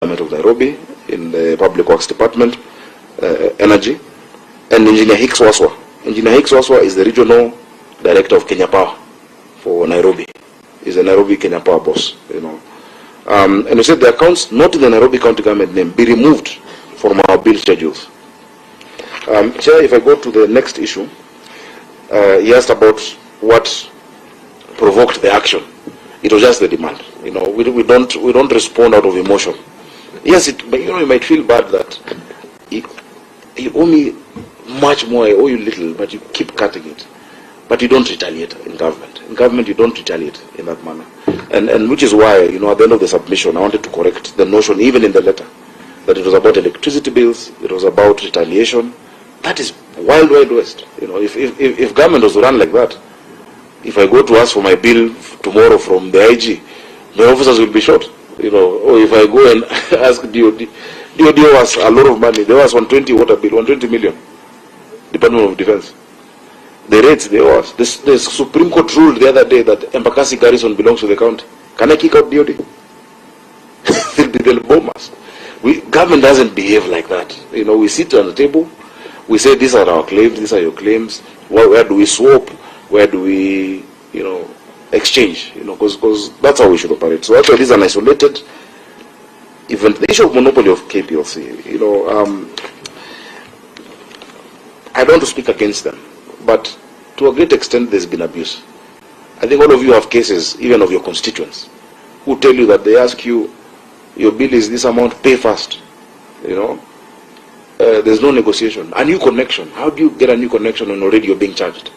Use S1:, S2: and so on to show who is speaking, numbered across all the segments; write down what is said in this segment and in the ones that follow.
S1: Government of Nairobi in the Public Works Department, Energy, and Engineer Hicks Waswa. Engineer Hicks Waswa is the Regional Director of Kenya Power for Nairobi. He's a Nairobi Kenya Power boss, you know. And we said the accounts not in the Nairobi County Government name be removed from our bill schedules. Chair, if I go to the next issue, he asked about what provoked the action. It was just the demand. You know, we don't respond out of emotion. Yes, but you know, you might feel bad that you owe me much more, I owe you little, but you keep cutting it. But you don't retaliate in government. In government, you don't retaliate in that manner. And which is why, you know, at the end of the submission, I wanted to correct the notion, even in the letter, that it was about electricity bills, it was about retaliation. That is wild, wild west. You know, if government was to run like that, if I go to ask for my bill tomorrow from the IG, my officers will be shot. You know, or if I go and ask DOD was a lot of money. There was 120 water bill, 120 million. Department of Defense. The rates they owe us. The Supreme Court ruled the other day that Embakasi Garrison belongs to the county. Can I kick out DOD? They'll bomb us. Government doesn't behave like that. You know, we sit on the table, we say these are our claims, these are your claims. Where do we swap? Where do we, you know, exchange? You know, because that's how we should operate. So actually, this is an isolated event. The issue of monopoly of KPLC, you know, I don't want to speak against them, but to a great extent, there's been abuse. I think all of you have cases, even of your constituents, who tell you that they ask you, your bill is this amount, pay first. You know, there's no negotiation. A new connection. How do you get a new connection when already you're being charged?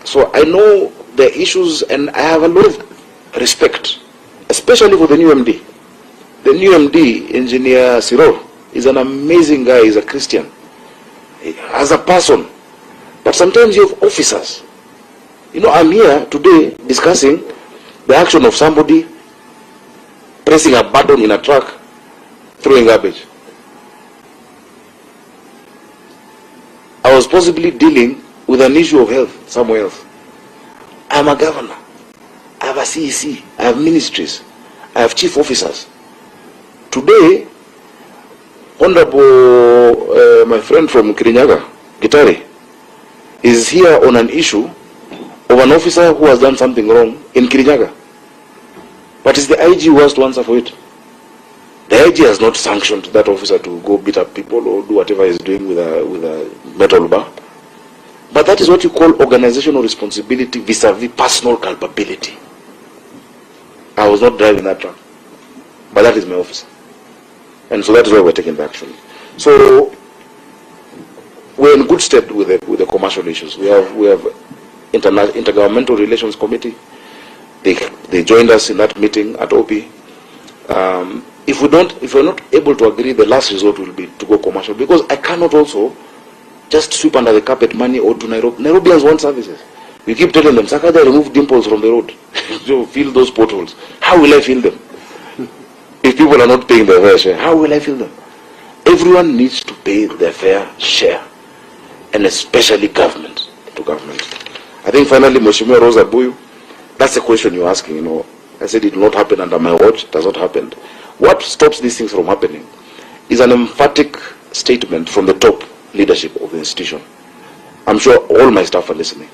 S1: So I know the issues, and I have a lot of respect, especially for the new MD. The new MD, Engineer Siro, is an amazing guy. He's a Christian. As a person. But sometimes you have officers. You know, I'm here today discussing the action of somebody pressing a button in a truck, throwing garbage. I was possibly dealing with an issue of health somewhere else. I'm a governor. I have a CEC. I have ministries. I have chief officers. Today, Honorable, my friend from Kirinyaga, Gitari, is here on an issue of an officer who has done something wrong in Kirinyaga. But it's the IG who has to answer for it. The IG has not sanctioned that officer to go beat up people or do whatever he's doing with a metal bar. But that is what you call organizational responsibility vis-a-vis personal culpability. I was not driving that truck, but that is my officer. And so that is why we're taking the action. So we're in good stead with the commercial issues. We have Intergovernmental Relations Committee. They joined us in that meeting at OP. If we're not able to agree, the last resort will be to go commercial, because I cannot also just sweep under the carpet money or to Nairobi. Nairobians want services. We keep telling them, Sakaja, remove dimples from the road. So fill those potholes. How will I fill them? If people are not paying their fair share, how will I fill them? Everyone needs to pay their fair share, and especially government to government. I think finally, Mheshimiwa Rosa Buyu, that's the question you're asking. You know, I said it will not happen under my watch. It has not happened. What stops these things from happening is an emphatic statement from the top leadership of the institution. I'm sure all my staff are listening.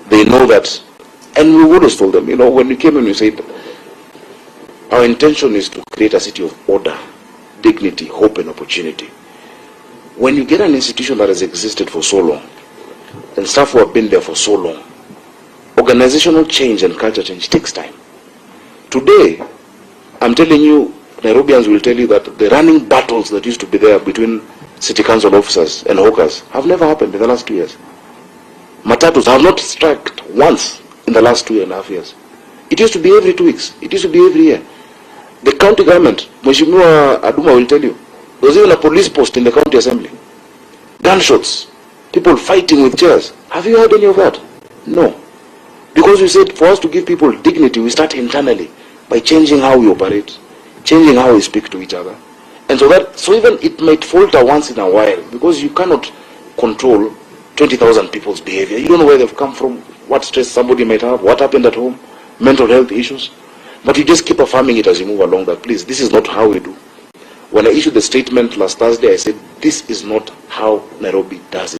S1: They know that, and we always told them, you know, when we came in, we said, our intention is to create a city of order, dignity, hope, and opportunity. When you get an institution that has existed for so long, and staff who have been there for so long, organizational change and culture change takes time. Today, I'm telling you, Nairobians will tell you that the running battles that used to be there between city council officers and hawkers have never happened in the last 2 years. Matatus have not struck once in the last 2.5 years. It used to be every 2 weeks. It used to be every year. The county government, Mheshimiwa Aduma will tell you, there was even a police post in the county assembly. Gunshots, people fighting with chairs. Have you heard any of that? No. Because we said for us to give people dignity, we start internally by changing how we operate, changing how we speak to each other. And so even it might falter once in a while, because you cannot control 20,000 people's behavior. You don't know where they've come from, what stress somebody might have, what happened at home, mental health issues. But you just keep affirming it as you move along that, please, this is not how we do. When I issued the statement last Thursday, I said, this is not how Nairobi does it.